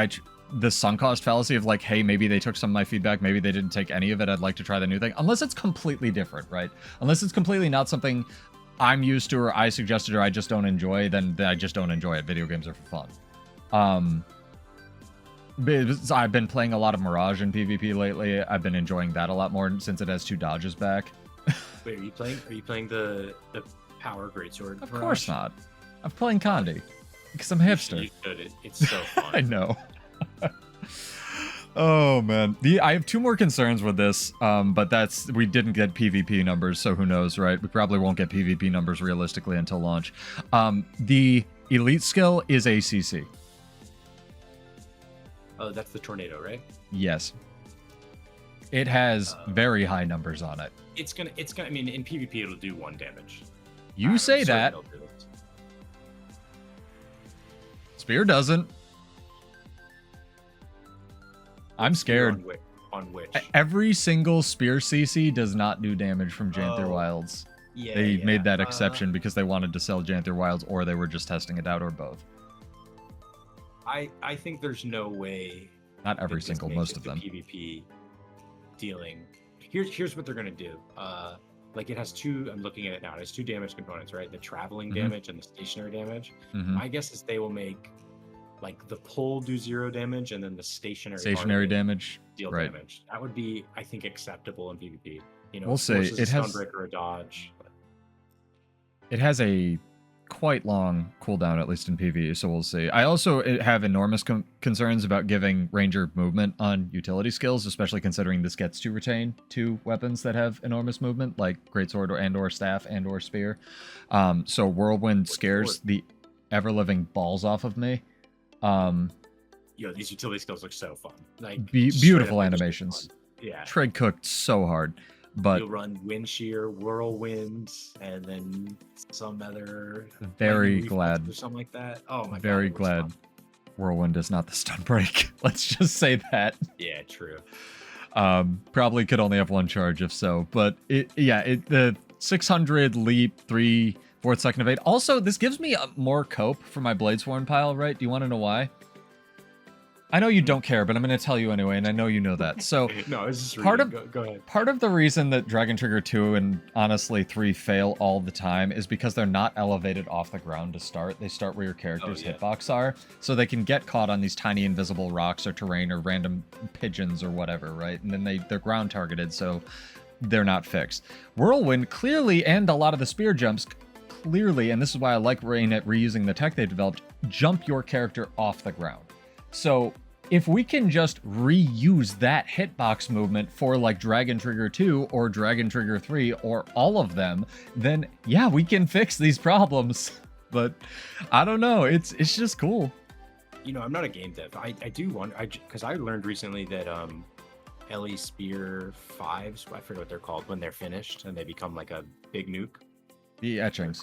the sunk cost fallacy of, like, hey, maybe they took some of my feedback, maybe they didn't take any of it, I'd like to try the new thing. Unless it's completely different, right? Unless it's completely not something I'm used to or I suggested or I just don't enjoy, then I just don't enjoy it. Video games are for fun. I've been playing a lot of Mirage in PvP lately. I've been enjoying that a lot more since it has 2 dodges back. Wait, are you playing the power greatsword? Of course not. I'm playing Condi because I'm a hipster. You should. It's so fun. I know. Oh man, I have 2 more concerns with this, but we didn't get PvP numbers, so who knows, right? We probably won't get PvP numbers realistically until launch. The elite skill is ACC. Oh, that's the tornado, right? Yes. It has very high numbers on it. It's gonna. I mean, in PvP, it'll do 1 damage. You say certain that. it'll do it. Spear doesn't. I'm scared. On which? Every single Spear CC does not do damage from Janther Oh. Wilds. Yeah, They yeah. made that exception because they wanted to sell Janther Wilds, or they were just testing it out, or both. I think there's no way. Not every that this single, makes most it of to them. PvP dealing. Here's what they're gonna do. Like, it has 2. I'm looking at it now. It has 2 damage components, right? The traveling Mhm. damage and the stationary damage. Mhm. My guess is they will make, like, the pull do 0 damage, and then the stationary Stationary target damage. deal right. damage. That would be, I think, acceptable in PvP. You know, We'll see. forces It a has- Stunbreaker or a dodge. But It has a quite long cooldown, at least in PvE, so we'll see. I also have enormous concerns about giving Ranger movement on utility skills, especially considering this gets to retain 2 weapons that have enormous movement, like Greatsword and/or Staff and/or Spear. So Whirlwind scares sword? the ever-living balls off of me. These utility skills look so fun. Like Beautiful animations. Yeah. Trig cooked so hard. But you'll run wind shear, whirlwind, and then some other very glad or something like that. Oh my god. Very glad whirlwind is not the stun break. Let's just say that. Yeah, true. Probably could only have one charge if so, but the 600 leap 3/4 second evade. Also, this gives me more cope for my Bladesworn pile, right? Do you want to know why? I know you don't care, but I'm going to tell you anyway, and I know you know that. So no, it's just go ahead. Part of the reason that Dragon Trigger 2 and honestly 3 fail all the time is because they're not elevated off the ground to start. They start where your character's hitbox are, so they can get caught on these tiny invisible rocks or terrain or random pigeons or whatever, right? And then they're ground targeted, so they're not fixed. Whirlwind clearly, and a lot of the spear jumps clearly, and this is why I like Rain at reusing the tech they developed, jump your character off the ground. So if we can just reuse that hitbox movement for like Dragon Trigger 2 or Dragon Trigger 3 or all of them, then yeah, we can fix these problems. But I don't know, it's just cool. I'm not a game dev. I do want, because I learned recently that LE Spear 5s, I forget what they're called, when they're finished and they become like a big nuke. The etchings.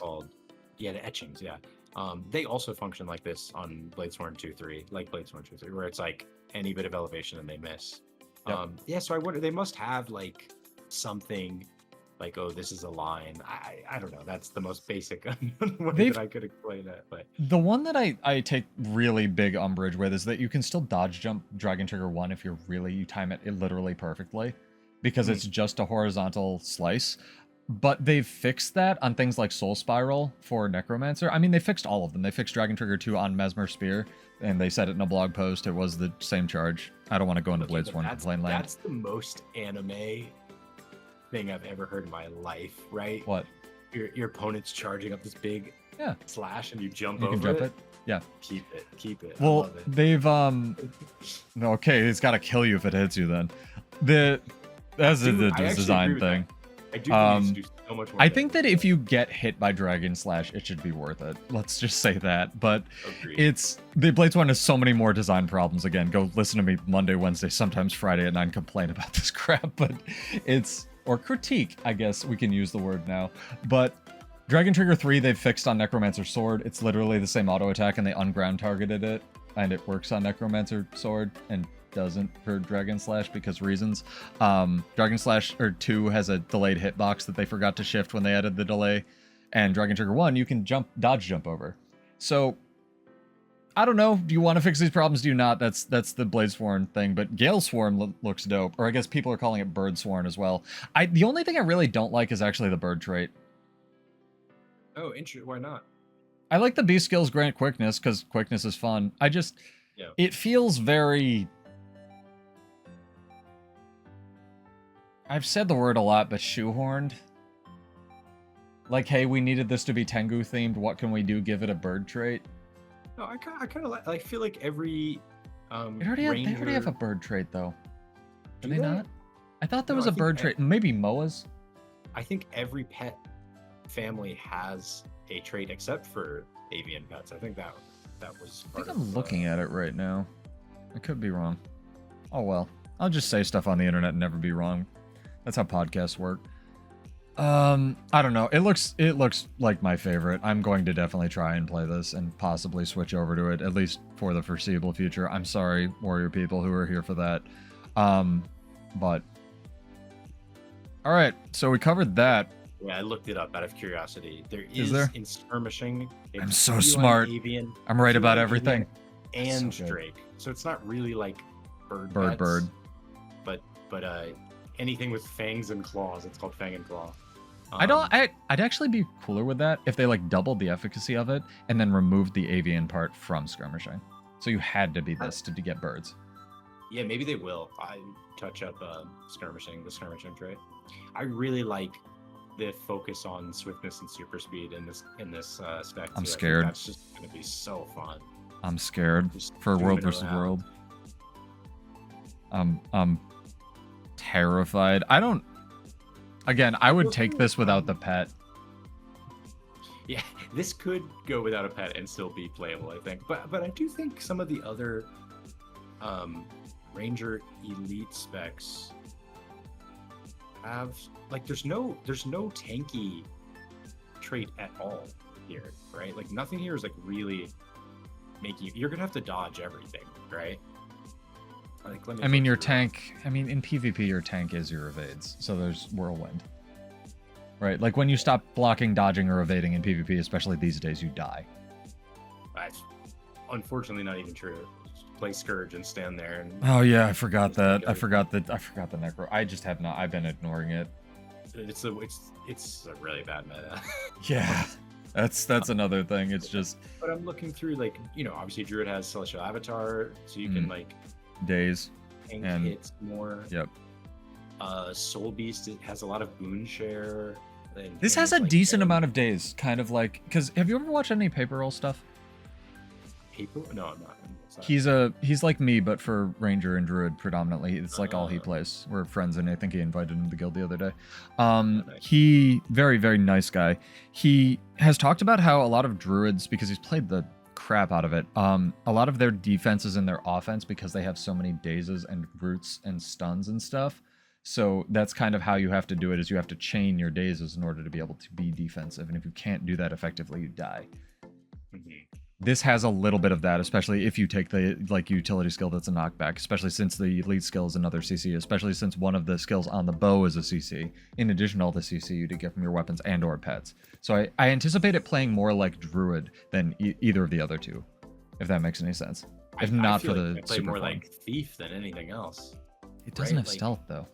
The etchings, yeah. They also function like this on Bladesworn 2-3, like Bladesworn 2-3, where it's like any bit of elevation and they miss. Yep. So I wonder, they must have like something like, oh, this is a line. I don't know. That's the most basic way that I could explain it. But the one that I take really big umbrage with is that you can still dodge jump Dragon Trigger 1 if you time it literally perfectly, because it's just a horizontal slice. But they've fixed that on things like Soul Spiral for Necromancer. I mean, they fixed all of them. They fixed Dragon Trigger 2 on Mesmer Spear, and they said it in a blog post. It was the same charge. I don't want to go into Bladesworn Plain Land. That's the most anime thing I've ever heard in my life, right? What? Your opponent's charging up this big slash, and you jump over it. Yeah. Keep it. Well, I love it. They've okay, it's got to kill you if it hits you. Then that's the design thing. I do think you do so much more. I think that if you get hit by Dragon Slash, it should be worth it. Let's just say that. But the Bladesworn has so many more design problems. Again, go listen to me Monday, Wednesday, sometimes Friday at 9 complain about this crap. But or critique, I guess we can use the word now. But Dragon Trigger 3, they've fixed on Necromancer Sword. It's literally the same auto attack, and they unground targeted it, and it works on Necromancer Sword, and doesn't for Dragon Slash because reasons. Dragon Slash 2 has a delayed hitbox that they forgot to shift when they added the delay, and Dragon Trigger 1 you can dodge jump over. So I don't know, do you want to fix these problems? Do you not? That's the Bladesworn thing, but Gale Swarm looks dope, or I guess people are calling it Bird Swarm as well. The only thing I really don't like is actually the bird trait. Oh, interesting. Why not? I like the beast skills grant quickness because quickness is fun. It feels very, I've said the word a lot, but shoehorned. Like, hey, we needed this to be Tengu themed. What can we do? Give it a bird trait. No, I kind of like. I feel like every they already have a bird trait though. Do they not? I thought there was a bird trait. Maybe Moa's. I think every pet family has a trait except for avian pets. I think that was. I think I'm looking at it right now. I could be wrong. Oh well. I'll just say stuff on the internet and never be wrong. That's how podcasts work. I don't know. It looks like my favorite. I'm going to definitely try and play this and possibly switch over to it, at least for the foreseeable future. I'm sorry, Warrior people who are here for that. But all right, so we covered that. Yeah, I looked it up out of curiosity. There is there? In skirmishing. I'm so smart. Avian, I'm right about everything. And so Drake. So it's not really like bird. But anything with fangs and claws, it's called Fang and Claw. I'd actually be cooler with that if they like doubled the efficacy of it and then removed the avian part from skirmishing. So you had to be this to get birds. Yeah, maybe they will. I touch up the skirmishing trait. I really like the focus on swiftness and super speed in this spec. I'm scared. That's just gonna be so fun. I'm scared for world versus world. I'm terrified. I would take this without the pet. Yeah, this could go without a pet and still be playable, I think. But I do think some of the other Ranger Elite specs have like there's no tanky trait at all here, right? Like nothing here is like really making you're gonna have to dodge everything, right? Like, I mean, your tank. I mean, in PvP, your tank is your evades. So there's Whirlwind. Right, like when you stop blocking, dodging, or evading in PvP, especially these days, you die. That's unfortunately not even true. Just play Scourge and stand there. And oh yeah, I forgot that. I forgot the Necro. I just have not. I've been ignoring it. It's a really bad meta. Yeah, that's another thing. It's just. But I'm looking through like obviously Druid has Celestial Avatar, so you can like days tank and hits more. Yep. Soul Beast has a lot of boon share. This has a decent amount of days, kind of like, because have you ever watched any Paper Roll stuff? Paper? No, I'm not. He's like me, but for Ranger and Druid predominantly. It's like all he plays. We're friends, and I think he invited him to the guild the other day. Nice. He very, very nice guy. He has talked about how a lot of Druids, because he's played the crap out of it, a lot of their defense is in their offense because they have so many dazes and roots and stuns and stuff. So that's kind of how you have to do it, is you have to chain your dazes in order to be able to be defensive. And if you can't do that effectively, you die. This has a little bit of that, especially if you take the utility skill that's a knockback, especially since the elite skill is another CC, especially since one of the skills on the bow is a CC, in addition to all the CC you get from your weapons and or pets. So I anticipate it playing more like Druid than either of the other two, if that makes any sense. If not for the play more like Thief than anything else. It doesn't have stealth though.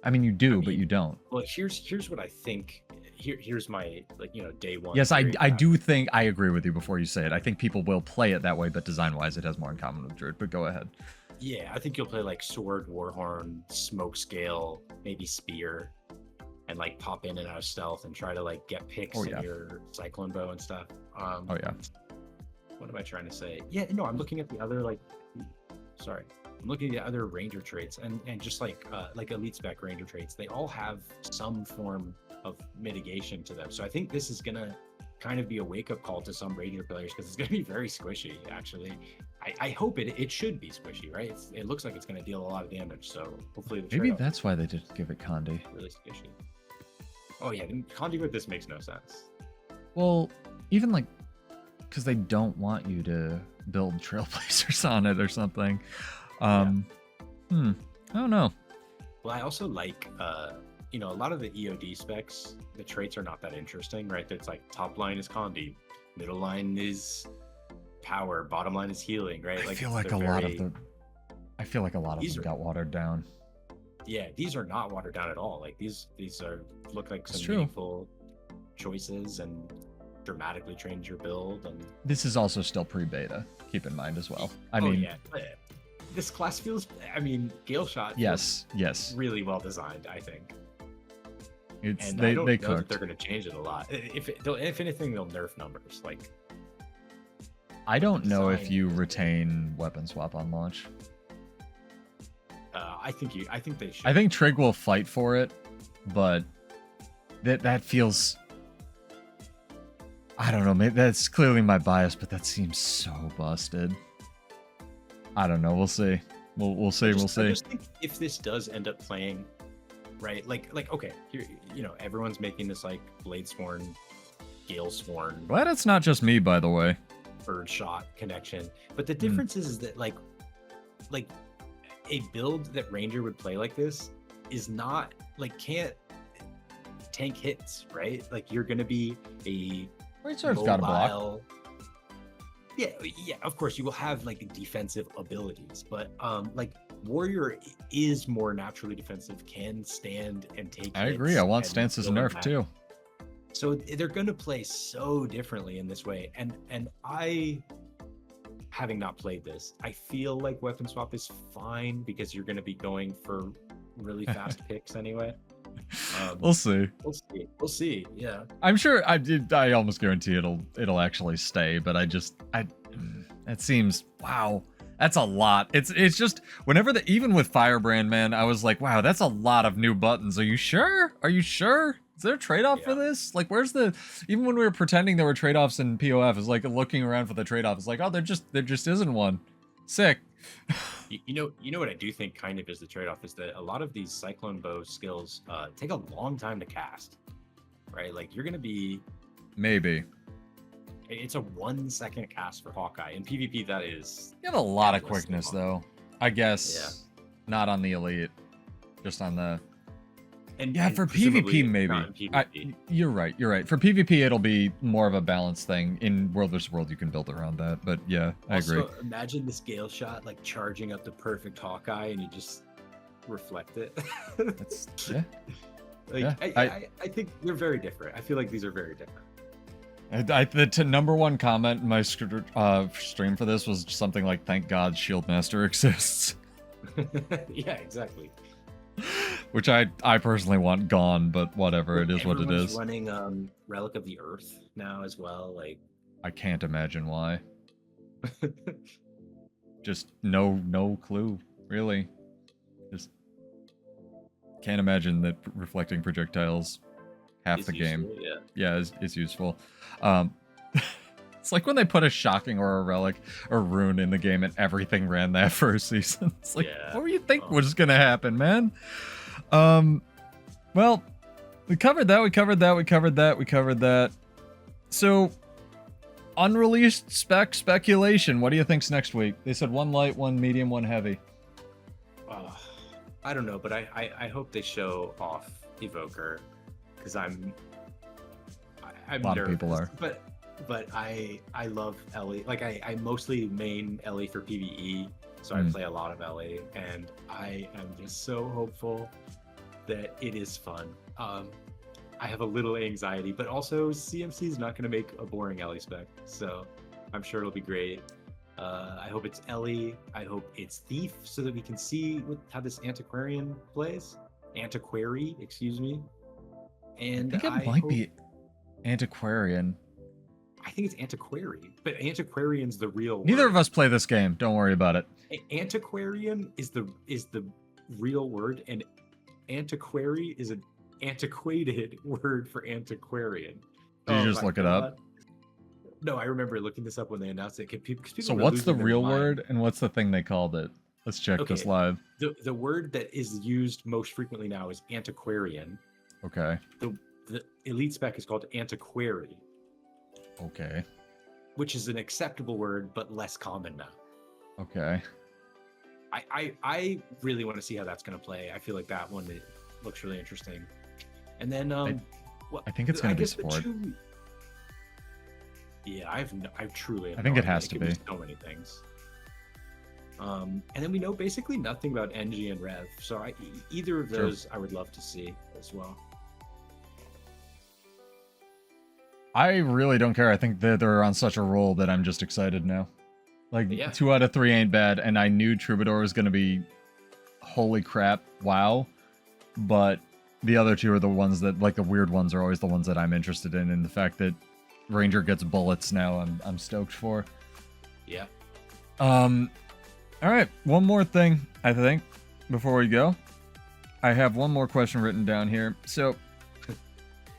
I mean, you do, but you don't. Well, here's what I think. Here's my day one. Yes, I do think I agree with you before you say it. I think people will play it that way, but design-wise, it has more in common with Druid. But go ahead. Yeah, I think you'll play like Sword, Warhorn, Smoke Scale, maybe Spear, and like pop in and out of stealth and try to like get picks in your Cyclone Bow and stuff. Oh yeah. What am I trying to say? Yeah, no, I'm looking at the other I'm looking at the other Ranger traits and just like elite spec Ranger traits. They all have some form of mitigation to them. So I think this is gonna kind of be a wake-up call to some Ranger players because it's gonna be very squishy. Actually, I hope it should be squishy, right? It looks like it's gonna deal a lot of damage. So hopefully maybe that's why they did give it Condi. Really squishy. Oh yeah, Condi with this makes no sense. Well, even like because they don't want you to build Trailblazers on it or something. I don't know. Well, I also like a lot of the EOD specs, the traits are not that interesting, right? It's like top line is Condi, middle line is power, bottom line is healing, right? I feel like a lot of them got watered down. Yeah, these are not watered down at all. Like these look like some meaningful choices and dramatically change your build. And this is also still pre-beta, keep in mind as well. This class feels, Galeshot yes, really well designed, I think. And I don't know cooked. that they're going to change it a lot. If anything, they'll nerf numbers. Like, I don't know if you retain weapon swap on launch. I think they should. I think Trig will fight for it, but that feels. I don't know. Maybe that's clearly my bias, but that seems so busted. I don't know. We'll see. We'll see. We'll see. I just think if this does end up playing, right? Like okay, here, everyone's making this like Bladesworn, Galesworn. Glad it's not just me, by the way. Birdshot connection, but the difference is that like a build that Ranger would play like this is not can't tank hits, right? Like you're gonna be a Greatsword's got a block. Yeah, of course you will have like defensive abilities, but Warrior is more naturally defensive, can stand and take I agree. I want stances nerfed too. So they're gonna play so differently in this way. And I, having not played this, I feel like weapon swap is fine because you're gonna be going for really fast picks anyway. We'll see. We'll see. Yeah. I'm sure. I almost guarantee it'll actually stay. But it seems wow. That's a lot. It's just whenever even with Firebrand, man, I was like, wow, that's a lot of new buttons. Are you sure? Are you sure? Is there a trade-off for this? Like, where's the... Even when we were pretending there were trade-offs in POF, it's like looking around for the trade-off. It's like, oh, there just isn't one. Sick. You know what I do think kind of is the trade-off is that a lot of these Cyclone Bow skills take a long time to cast, right? Like, you're going to be... Maybe. It's a 1 second cast for Hawkeye. In PvP, that is... You have a lot of quickness, though. I guess not on the Elite. Just on the... And for PvP, maybe. You're right. For PvP, it'll be more of a balanced thing. In World vs. World, you can build around that. But yeah, I agree. Imagine this Galeshot, like, charging up the perfect Hawkeye, and you just reflect it. That's, yeah. I think they're very different. I feel like these are very different. The number one comment in my stream for this was something like, thank God Shieldmaster exists. Yeah, exactly. Which I personally want gone, but whatever, it is what it is. Running Relic of the Earth now as well, like... I can't imagine why. Just no clue, really. Just can't imagine that reflecting projectiles half the game. Yeah, is useful. It's like when they put a shocking or a relic or rune in the game and everything ran that first season. It's like, what do you think was gonna happen, man? Well, we covered that. So, unreleased speculation. What do you think's next week? They said 1 light, 1 medium, 1 heavy. I don't know, but I hope they show off Evoker, because I'm a lot nervous, of people are. But I love Ellie. Like, I mostly main Ellie for PvE, so I play a lot of Ellie, and I am just so hopeful that it is fun. I have a little anxiety, but also CMC is not going to make a boring Ellie spec, so I'm sure it'll be great. I hope it's Ellie. I hope it's Thief, so that we can see how this Antiquarian plays. Antiquary, excuse me. And I think it might be Antiquarian. I think it's Antiquary, but Antiquarian's the real word. Neither of us play this game. Don't worry about it. Antiquarian is the real word, and Antiquary is an antiquated word for antiquarian. Did you just look it up? No, I remember looking this up when they announced it. So what's the real word and what's the thing they called it? Let's check this live. The word that is used most frequently now is antiquarian. Okay. The elite spec is called antiquary. Okay. Which is an acceptable word, but less common now. Okay. I really want to see how that's going to play. I feel like that one looks really interesting. And then I think it's going to be support. Yeah, I truly have I think no it has idea. to be. So many things. And then we know basically nothing about NG and Rev. So either of those I would love to see as well. I really don't care. I think that they're on such a roll that I'm just excited now. Like, 2 out of 3 ain't bad, and I knew Troubadour was going to be holy crap, wow. But the other 2 are the ones that, like, the weird ones are always the ones that I'm interested in, and the fact that Ranger gets bullets now, I'm stoked for. Yeah. Alright, one more thing, I think, before we go. I have one more question written down here. So,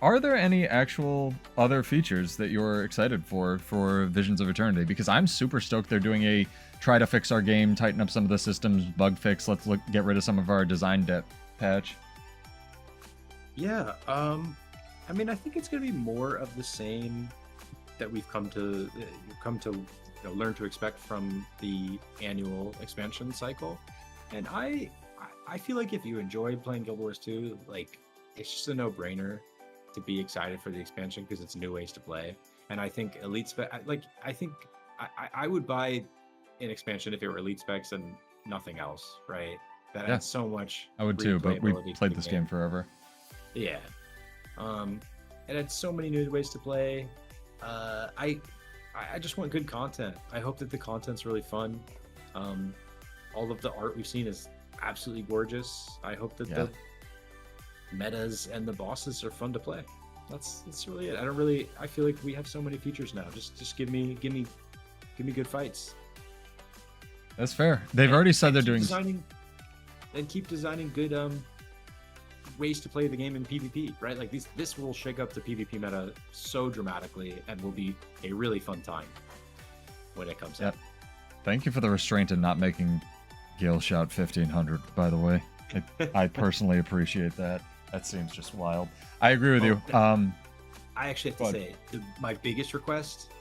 are there any actual other features that you're excited for Visions of Eternity? Because I'm super stoked they're doing a try to fix our game, tighten up some of the systems, bug fix, get rid of some of our design debt patch. Yeah, I mean, I think it's going to be more of the same that we've come to learn to expect from the annual expansion cycle. And I feel like if you enjoyed playing Guild Wars 2, like, it's just a no-brainer to be excited for the expansion because it's new ways to play. And I think Elite Spec, I would buy an expansion if it were Elite Specs and nothing else, right? That adds so much. I would too, but we played this game forever. Yeah. It had so many new ways to play. I just want good content. I hope that the content's really fun. All of the art we've seen is absolutely gorgeous. I hope that the metas and the bosses are fun to play. That's really it. I feel like we have so many features now. Just give me good fights. That's fair. They've already said they're doing keep designing good ways to play the game in PvP, right? Like this will shake up the PvP meta so dramatically and will be a really fun time when it comes out. Thank you for the restraint in not making Galeshot 1500, by the way. I personally appreciate that. That seems just wild. I agree with you. I actually have to say, my biggest request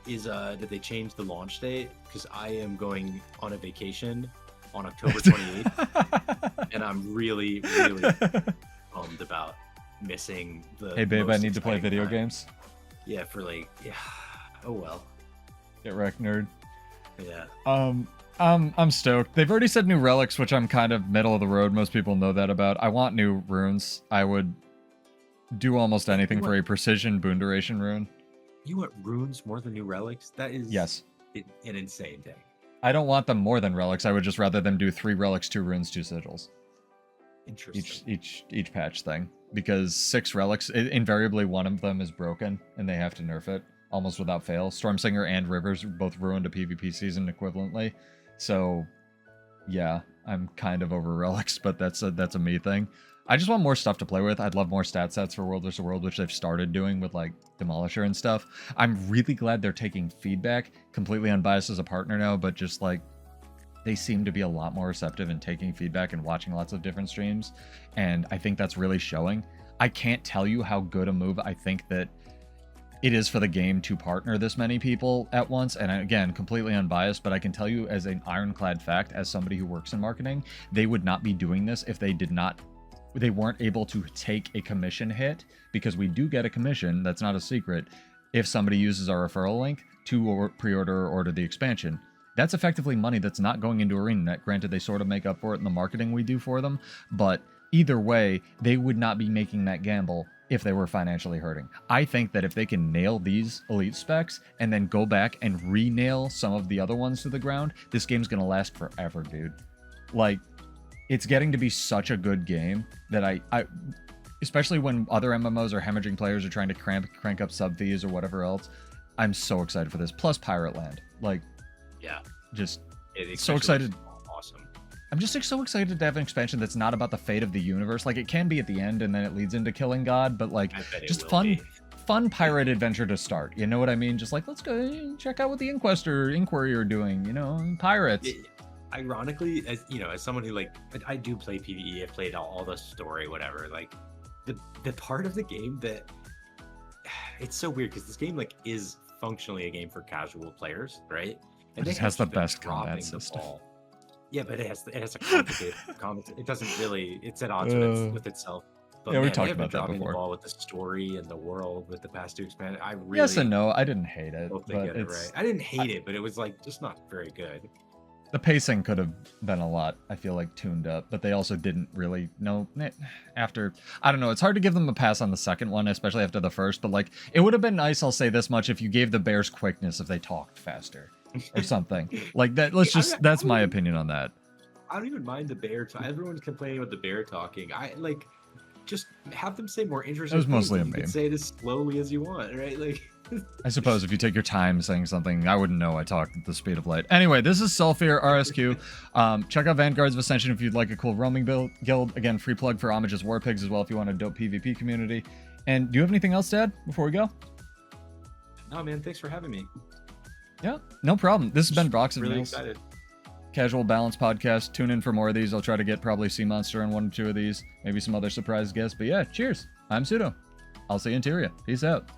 is that they change the launch date, because I am going on a vacation on October 28th, and I'm really, really bummed about missing the. Hey babe, I need to play video games. Yeah, oh well. Get wrecked, nerd. Yeah. I'm stoked. They've already said new relics, which I'm kind of middle of the road. Most people know that about. I want new runes. I would do almost anything for a precision boon duration rune. You want runes more than new relics? That is an insane thing. I don't want them more than relics. I would just rather them do 3 relics, 2 runes, 2 sigils. Interesting. Each patch thing. Because 6 relics, invariably one of them is broken, and they have to nerf it almost without fail. Stormsinger and Rivers both ruined a PvP season equivalently. So, yeah, I'm kind of over relics, but that's a me thing. I just want more stuff to play with. I'd love more stat sets for World vs. World, which they've started doing with, like, Demolisher and stuff. I'm really glad they're taking feedback, completely unbiased as a partner now, but just, like, they seem to be a lot more receptive in taking feedback and watching lots of different streams, and I think that's really showing. I can't tell you how good a move I think that it is for the game to partner this many people at once, and again, completely unbiased, but I can tell you as an ironclad fact, as somebody who works in marketing, they would not be doing this if they weren't able to take a commission hit, because we do get a commission, that's not a secret, if somebody uses our referral link to pre-order or order the expansion. That's effectively money that's not going into ArenaNet. Granted, they sort of make up for it in the marketing we do for them, but either way, they would not be making that gamble if they were financially hurting. I think that if they can nail these elite specs and then go back and re-nail some of the other ones to the ground, this game's gonna last forever, dude. Like, it's getting to be such a good game that I especially when other MMOs are hemorrhaging players or trying to crank up sub fees or whatever else, I'm so excited for this. Plus Pirate Land. Like, yeah, just so excited. Awesome. I'm just so excited to have an expansion that's not about the fate of the universe. Like, it can be at the end and then it leads into killing God, but like, just fun pirate adventure to start. You know what I mean? Just like, let's go check out what the Inquiry are doing, you know, pirates. Ironically, as you know, as someone who, like, I do play PvE, I've played all the story, whatever, like the part of the game that it's so weird, because this game, like, is functionally a game for casual players, right? And it has the best combat system. Yeah, but it has a complicated comment. It doesn't really. It's at odds with itself. But yeah, we man, talked about that dropping before. The ball with the story and the world with the past 2 expanded. I really yes and no. I didn't hate it, hope they but get it right. I didn't hate it, but it was like just not very good. The pacing could have been a lot, I feel like, tuned up, but they also didn't really know after. I don't know. It's hard to give them a pass on the second one, especially after the first. But like, it would have been nice. I'll say this much: if you gave the bears quickness, if they talked faster or something like that. That's my opinion on that. I don't even mind the bear talk. Everyone's complaining about the bear talking. I like just have them say more interesting. It was mostly things. a meme. You can say it as slowly as you want, right? Like, I suppose if you take your time saying something, I wouldn't know I talked at the speed of light. Anyway, this is Sulfur RSQ. Check out Vanguards of Ascension if you'd like a cool roaming guild. Again, free plug for Homage's War Pigs as well if you want a dope PvP community. And do you have anything else, Dad, before we go? No, man. Thanks for having me. Yeah, no problem. This has been Brox and really Meals. Excited. Casual Balance Podcast. Tune in for more of these. I'll try to get probably Sea Monster on 1 or 2 of these. Maybe some other surprise guests. But yeah, cheers. I'm Pseudo. I'll see you in Tyria. Peace out.